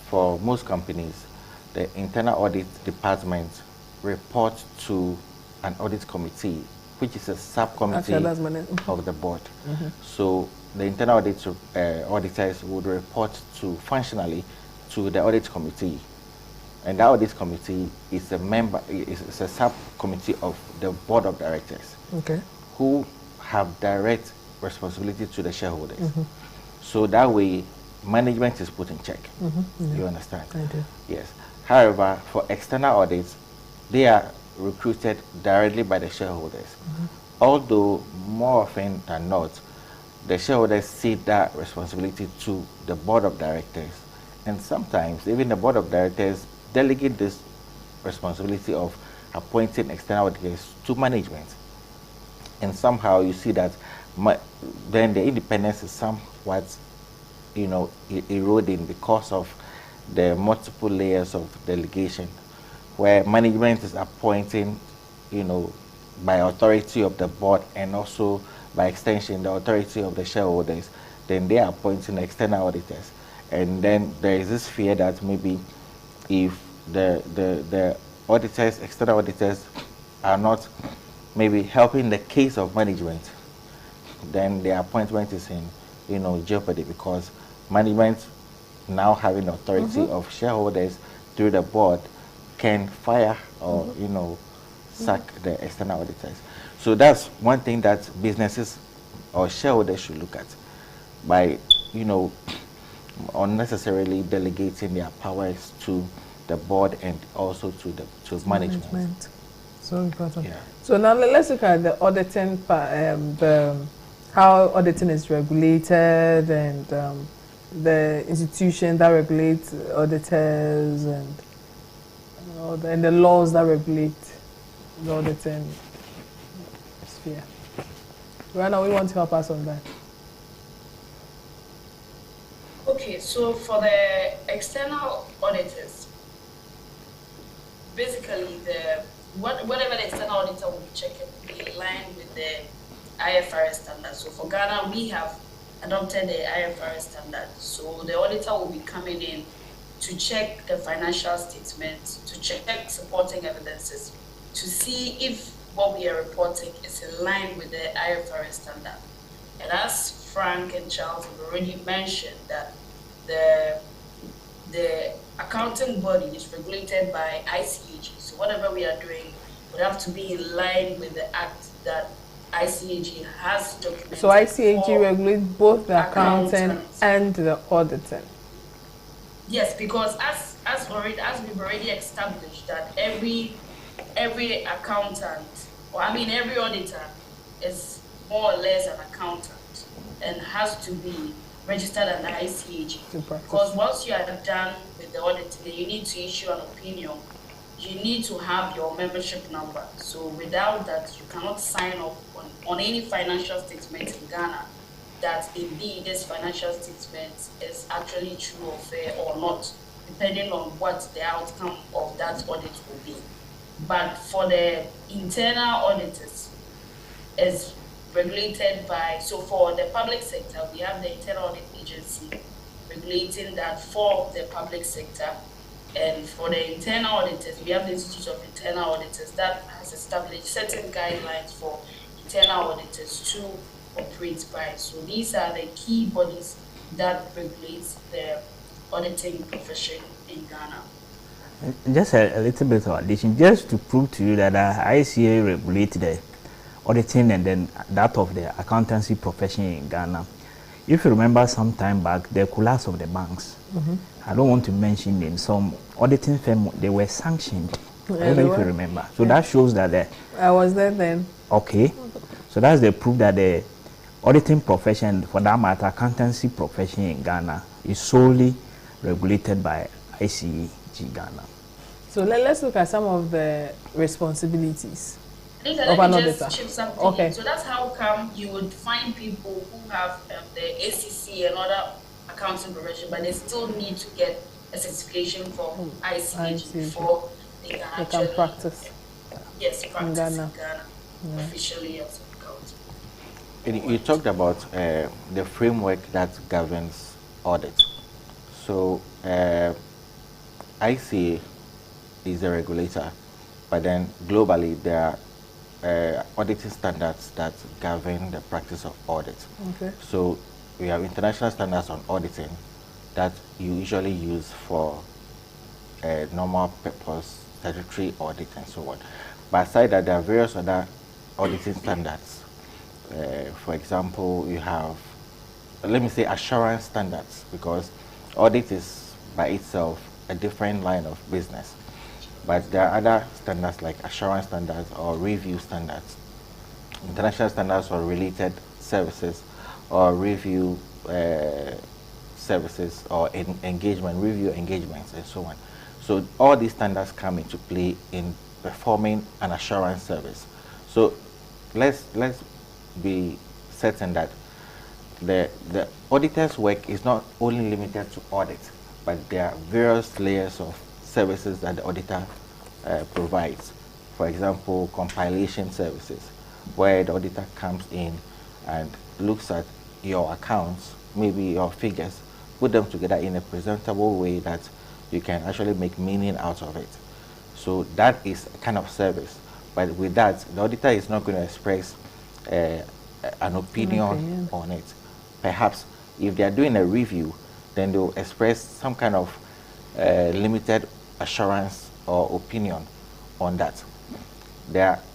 for most companies, the internal audit department reports to an audit committee, which is a subcommittee of the board. So the internal auditors would report functionally to the audit committee. And that audit committee is a subcommittee of the board of directors, who have direct responsibility to the shareholders. So that way, management is put in check. You understand? I do. Yes. However, for external audits, they are recruited directly by the shareholders. Although more often than not, the shareholders cede that responsibility to the board of directors, and sometimes even the board of directors delegate this responsibility of appointing external auditors to management. And somehow you see that then the independence is somewhat, eroding because of the multiple layers of delegation, where management is appointing, by authority of the board, and also by extension the authority of the shareholders. Then they are appointing external auditors, and then there is this fear that maybe if the auditors, external auditors, are not maybe helping the case of management, then the appointment is in jeopardy, because management, now having authority of shareholders through the board, can fire or sack the external auditors. So that's one thing that businesses or shareholders should look at, by unnecessarily delegating their powers to the board and also to management. So important. Yeah. So now let's look at the auditing part, how auditing is regulated, and the institution that regulates auditors, and the laws that regulate the auditing sphere. Right now, we want to help us on that. Okay, so for the external auditors, basically whatever the external auditor will be checking will be in line with the IFRS standard. So for Ghana, we have adopted the IFRS standard. So the auditor will be coming in to check the financial statements, to check supporting evidences, to see if what we are reporting is in line with the IFRS standard. And as Frank and Charles have already mentioned, that the accounting body is regulated by ICAG. So whatever we are doing would have to be in line with the act that ICAG has documented. So ICAG regulates both the accounting accountants and the auditing. Yes, because as we've already established that every accountant, or I mean every auditor, is more or less an accountant and has to be registered under ICAG. Because once you are done with the audit, you need to issue an opinion. You need to have your membership number. So without that, you cannot sign up on any financial statement in Ghana that indeed this financial statement is actually true or fair or not, depending on what the outcome of that audit will be. But for the internal auditors, is regulated by, so for the public sector, we have the Internal Audit Agency regulating that for the public sector. And for the internal auditors, we have the Institute of Internal Auditors that has established certain guidelines for internal auditors to operate by. So these are the key bodies that regulate the auditing profession in Ghana. Just a little bit of addition, just to prove to you that ICA regulates the auditing and then that of the accountancy profession in Ghana. If you remember some time back, the collapse of the banks, I don't want to mention names, some auditing firm, they were sanctioned. I don't know if you remember. So that shows that I was there then. Okay. So that's the proof that the auditing profession, for that matter, accountancy profession in Ghana is solely regulated by ICAG Ghana. So let's look at some of the responsibilities of an Let me auditor. just chip something Okay. in. So that's how come you would find people who have the ACC and other accounting profession, but they still need to get a certification from ICAG before they can actually practice. Yes, practice in Ghana Yeah. officially as an accountant. You talked about the framework that governs audit. So ICA is a regulator, but then globally there are auditing standards that govern the practice of audit. Okay. So we have international standards on auditing that you usually use for normal purpose, statutory audit and so on. But aside that, there are various other auditing standards. For example, you have, let me say, assurance standards, because audit is by itself a different line of business. But there are other standards like assurance standards or review standards, international standards for related services or review services or review engagements and so on. So all these standards come into play in performing an assurance service. So let's be certain that the auditor's work is not only limited to audit, but there are various layers of services that the auditor provides. For example, compilation services, where the auditor comes in and looks at your accounts, maybe your figures, put them together in a presentable way that you can actually make meaning out of it. So that is a kind of service. But with that, the auditor is not going to express an opinion on it. Perhaps if they are doing a review, then they'll express some kind of limited assurance or opinion on that.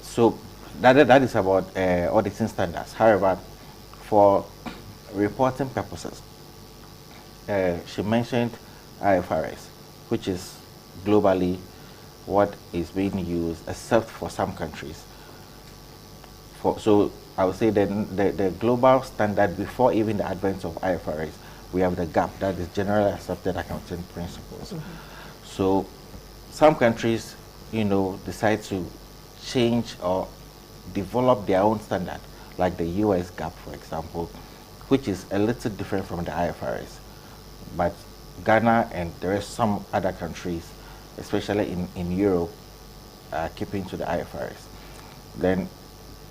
So that is about auditing standards. However, for reporting purposes, she mentioned IFRS, which is globally what is being used, except for some countries. So I would say the global standard before even the advent of IFRS, we have the GAP, that is Generally Accepted Accounting Principles. So some countries, decide to change or develop their own standard, like the US GAP, for example, which is a little different from the IFRS. But Ghana and there are some other countries, especially in Europe, keeping to the IFRS. Then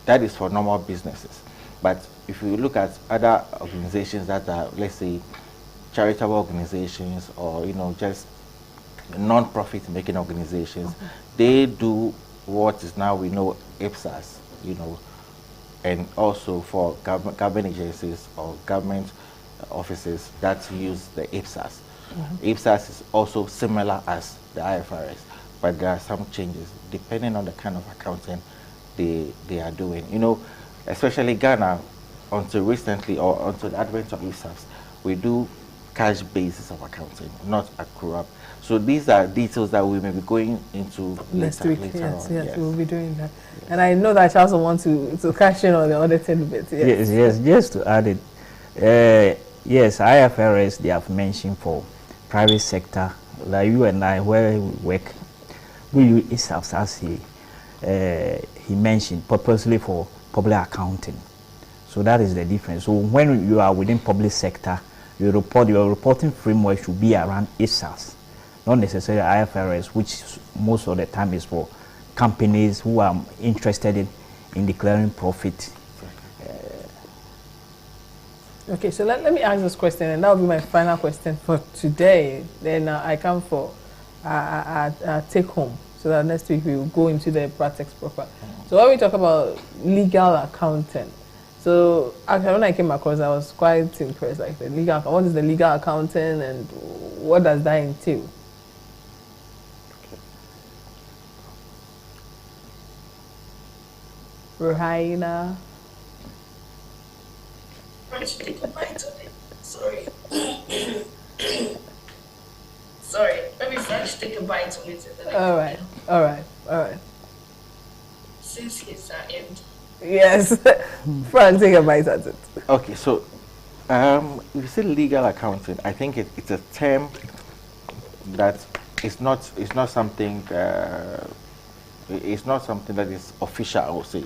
that is for normal businesses. But if you look at other organizations that are, let's say, charitable organizations or, just non-profit making organizations, they do what is now we know IPSAS, and also for government agencies or government offices that use the IPSAS. IPSAS is also similar as the IFRS, but there are some changes depending on the kind of accounting they are doing. especially Ghana, until recently or until the advent of ESAFs, we do cash basis of accounting, not accrual. So these are details that we may be going into Next later, week. later Yes, on. yes, we'll be doing that. Yes. And I know that Charles will want to cash in on the auditing bit. Yes, yes, just to add it. Yes, IFRS they have mentioned for private sector, like you and I, where we work, we use ISAFs as he mentioned, purposely for public accounting. So that is the difference. So when you are within public sector, your reporting framework should be around ISAFs, not necessarily IFRS, which most of the time is for companies who are interested in declaring profit. Okay, so let me ask this question, and that will be my final question for today. Then I come for take home, so that next week we will go into the practice proper. So when we talk about legal accounting, so actually when I came across, I was quite impressed. Like the legal, what is the legal accounting, and what does that entail? Rohaina. Take a bite of it. Sorry. Sorry. Let me first take a bite of it. All right. Since he's in. Yes. Frank, take a bite at it. Okay, so if you say legal accounting, I think it's a term that it's not something it's not something that is official, I would say.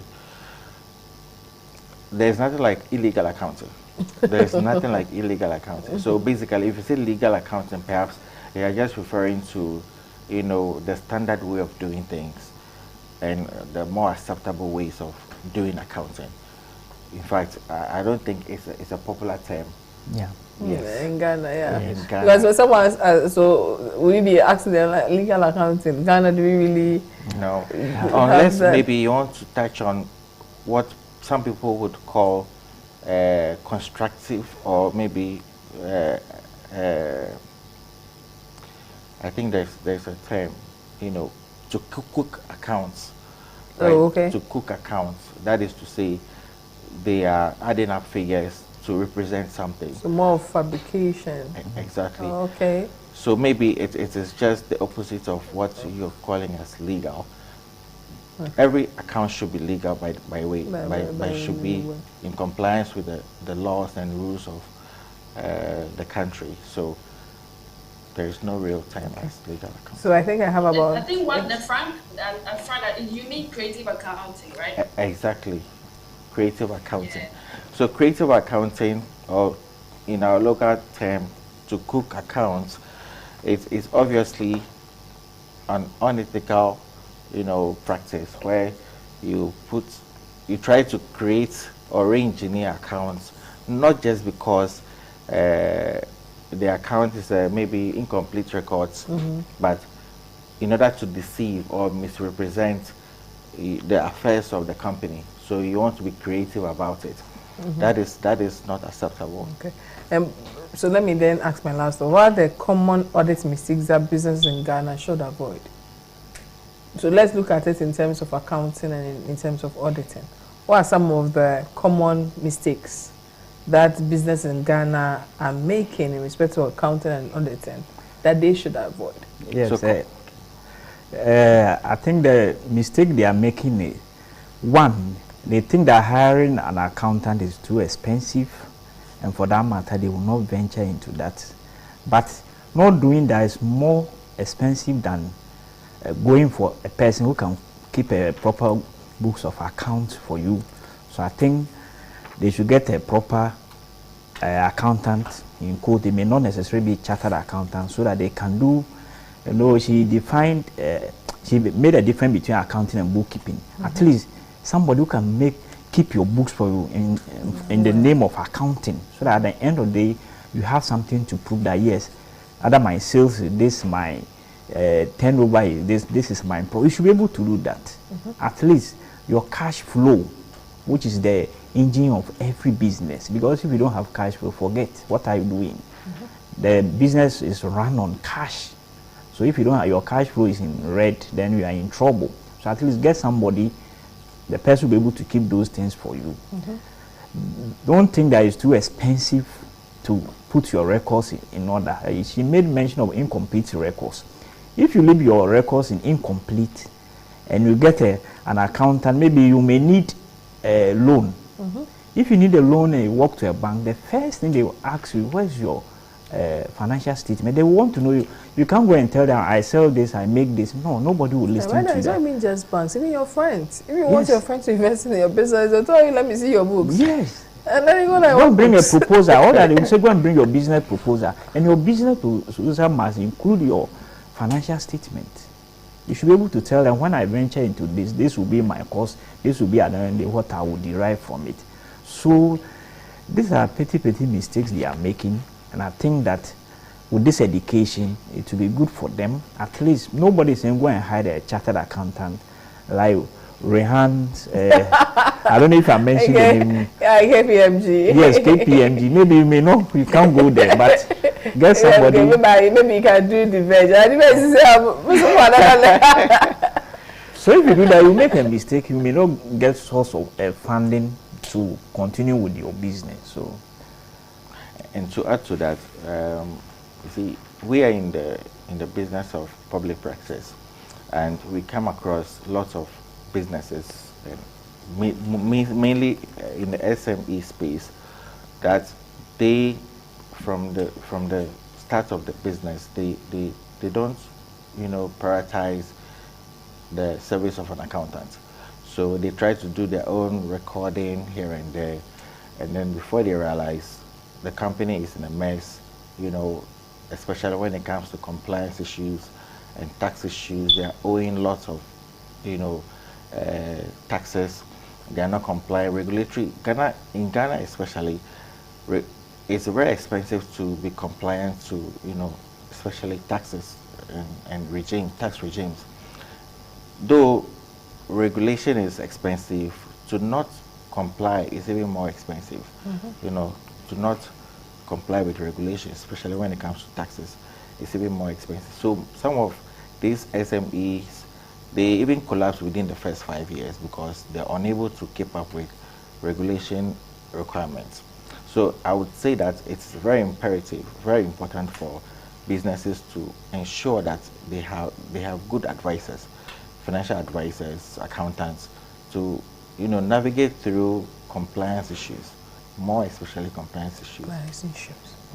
There's nothing like illegal accounting. There's nothing like illegal accounting. So basically, if you say legal accounting, perhaps they are just referring to, you know, the standard way of doing things and the more acceptable ways of doing accounting. In fact, I don't think it's a popular term. Yeah. Yes. In Ghana, yeah. In Ghana. Because when someone, so will you be asking them like legal accounting? Ghana, do we really? No. Unless maybe you want to touch on what some people would call constructive, or maybe I think there's a term, you know, to cook accounts. Right? Oh, okay. To cook accounts. That is to say, they are adding up figures to represent something. So more of fabrication. Exactly. Oh, okay. So maybe it is just the opposite of what you're calling as legal. Okay. Every account should be legal by should be in compliance with the laws and rules of the country. So there is no real term as legal account. So I think I have about. I think what the Frank, you need creative accounting, right? Exactly, creative accounting. Yeah. So creative accounting, or in our local term, to cook accounts, it's obviously an unethical, you know, practice where you try to create or re-engineer accounts, not just because the account is maybe incomplete records, but in order to deceive or misrepresent the affairs of the company. So you want to be creative about it. That is not acceptable. Okay. So let me then ask my last one. What are the common audit mistakes that businesses in Ghana should avoid? So let's look at it in terms of accounting and in terms of auditing. What are some of the common mistakes that business in Ghana are making in respect to accounting and auditing that they should avoid? Yes, I think the mistake they are making is, one, they think that hiring an accountant is too expensive, and for that matter, they will not venture into that. But not doing that is more expensive than going for a person who can keep a proper books of accounts for you. So I think they should get a proper accountant, in quote. They may not necessarily be chartered accountants, so that they can do, you know, she made a difference between accounting and bookkeeping. At least somebody who can keep your books for you in the name of accounting, so that at the end of the day you have something to prove that yes, either my sales, this my turnover is this is my pro. You should be able to do that. At least your cash flow, which is the engine of every business, because if you don't have cash flow, forget what are you doing. The business is run on cash. So if you don't have, your cash flow is in red, then you are in trouble. So at least get somebody the person will be able to keep those things for you. Don't think that it's too expensive to put your records in order. She made mention of incomplete records. If you leave your records in incomplete and you get an accountant, maybe you may need a loan. If you need a loan and you walk to a bank, the first thing they will ask you, where's your financial statement? They want to know you. You can't go and tell them, I sell this, I make this. No, nobody will listen to that. I mean just banks, even your friends. If you want your friends to invest in your business, they'll tell you, let me see your books. Yes. And then you go like, don't bring a proposal. All that they will say, go and bring your business proposal. And your business proposal must include your financial statement. You should be able to tell them, when I venture into this, this will be my cost, this will be what I will derive from it. So these are petty mistakes they are making, and I think that with this education, it will be good for them. At least nobody is saying go and hire a chartered accountant like Rehan. I don't know if I mentioned the name. Yeah, KPMG. Yes, KPMG. Maybe you may know, you can't go there, but get somebody. Maybe you can do the veg. So if you do that, you make a mistake, you may not get source of funding to continue with your business. So, and to add to that, you see, we are in the business of public practice, and we come across lots of businesses, mainly in the SME space, that they, from the start of the business, they don't, prioritize the service of an accountant. So they try to do their own recording here and there, and then before they realize, the company is in a mess, especially when it comes to compliance issues and tax issues. They are owing lots of, taxes. They are not complying. Regulatory, in Ghana especially, it's very expensive to be compliant to, especially taxes and tax regimes. Though regulation is expensive, to not comply is even more expensive. To not comply with regulation, especially when it comes to taxes, is even more expensive. So some of these SMEs, they even collapse within the first 5 years because they're unable to keep up with regulation requirements. So I would say that it's very imperative, very important for businesses to ensure that they have good advisors, financial advisors, accountants, to navigate through compliance issues, more especially compliance issues.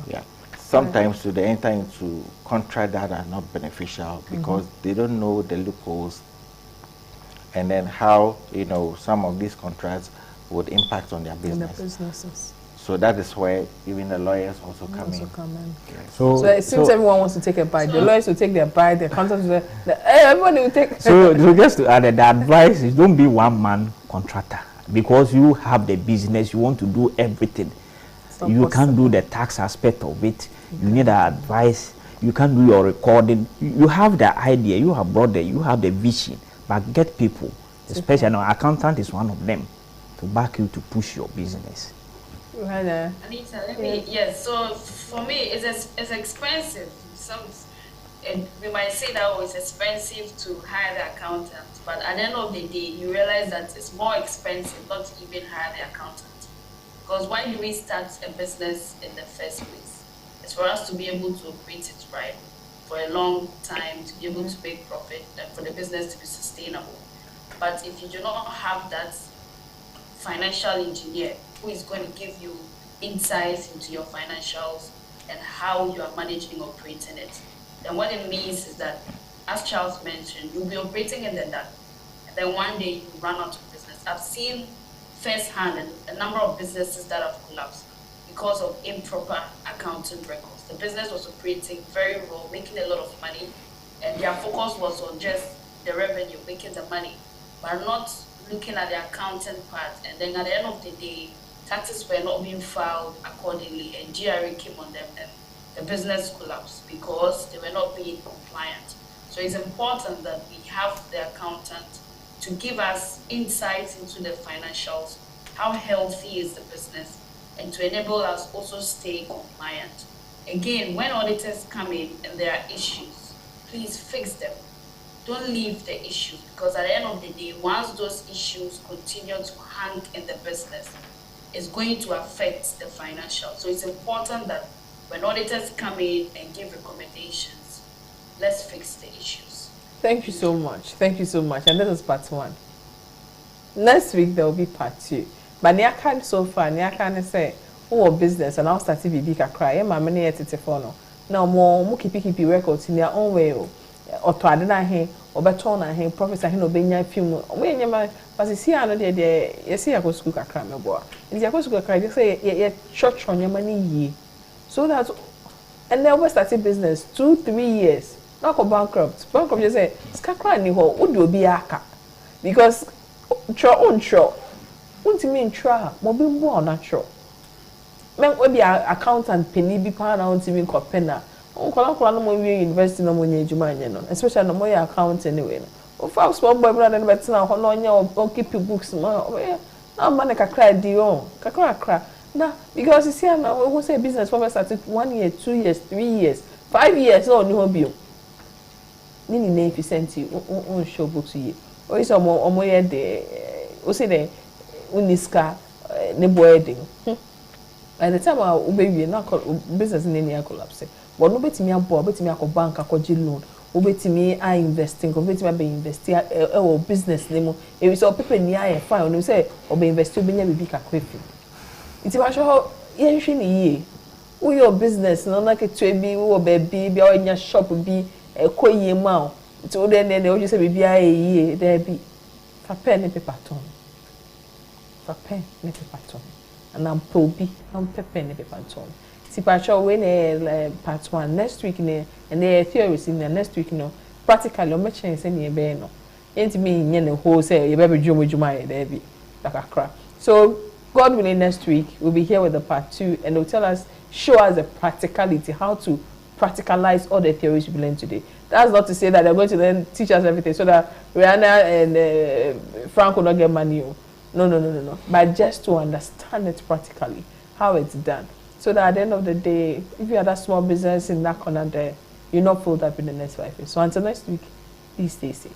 Yeah. Sometimes they enter into contracts that are not beneficial because they don't know the loopholes, and then how some of these contracts would impact on their businesses. So that is where even the lawyers also come in. Yes. So it seems everyone wants to take a bite. The lawyers will take their bite, the accountants will everybody will take. So just to add, the advice is don't be one-man contractor, because you have the business, you want to do everything. You can't do the tax aspect of it. You need advice. You can't do your recording. You have the idea, you have brought you have the vision, but get people, especially an accountant is one of them, to back you to push your business. Anita, yes. So for me, it's expensive. We might say that it's expensive to hire the accountant, but at the end of the day, you realize that it's more expensive not to even hire the accountant. Because why do we start a business in the first place? It's for us to be able to operate it right for a long time, to be able to make profit, and for the business to be sustainable. But if you do not have that financial engineer who is going to give you insights into your financials and how you are managing operating it, then what it means is that, as Charles mentioned, you'll be operating in the dark, and then one day you run out of business. I've seen firsthand a number of businesses that have collapsed because of improper accounting records. The business was operating very well, making a lot of money, and their focus was on just the revenue, making the money, but not looking at the accounting part. And then at the end of the day, taxes were not being filed accordingly, and GRA came on them, and the business collapsed because they were not being compliant. So it's important that we have the accountant to give us insights into the financials, how healthy is the business, and to enable us also stay compliant. Again, when auditors come in and there are issues, please fix them. don't leave the issues, because at the end of the day, once those issues continue to hang in the business, it's going to affect the financial. So it's important that when auditors come in and give recommendations, let's fix the issues. Thank you so much. Thank you so much. And this is part 1. Next week there will be part 2. But I can't so far, I can't say, oh, business and I'll start to be big a cry. My money at it for no. Now more keep records in their own way. Or to add na or better on professor no benya film. When you man, but see I know there, you see I go school a cry, my boy. And you go school a cry, you say, yeah, church on your money ye. So that's, and then we started business 2-3 years. Not go bankrupt. Bankrupt, you say, Skakra ni ho, would you be aka? Because, tro, won't mean try, mobile more natural. Men will be an accountant, penny be pan out even copena. Uncle no more university no money, Jumanian, especially no more account anyway. Oh, for small boy, brother, and better now, or keep your books. Now, man, cry, Dion, cry. Now, because you see, I will say business for started 1 year, 2 years, 3 years, 5 years, no new bill. Nini na if you send you on show books you. Or is more year de o say the uniska ne boarding. By the time I baby na business in any collapse. But no betimi abo, betimi akọ bank akọji loan. O betimi I investing, o betimi be invest or business name. If you saw people ni I fine, you say or be invest you be nya bibi kakwefi. It's about how yen hwe ni ye. Wo your business no na ketu bi wo baby bi o nya shop bi ekoye ma o to then o just say bibia ye there be fa pen and paper ton fa pen and paper ton and am probi am pen and paper ton si pa show we na part 1 next week ne and the theories in the next week no practically o me chen say ne be no enti me nye ne ho say ye be dwuma there be like akra. So God willing, next week we'll be here with the part 2 and they'll show us the practicality, how to practicalize all the theories we learned today. That's not to say that they're going to then teach us everything so that Rihanna and Frank will not get money. No. But just to understand it practically, how it's done. So that at the end of the day, if you have that small business in that corner there, you're not pulled up in the next 5 years. So until next week, please stay safe.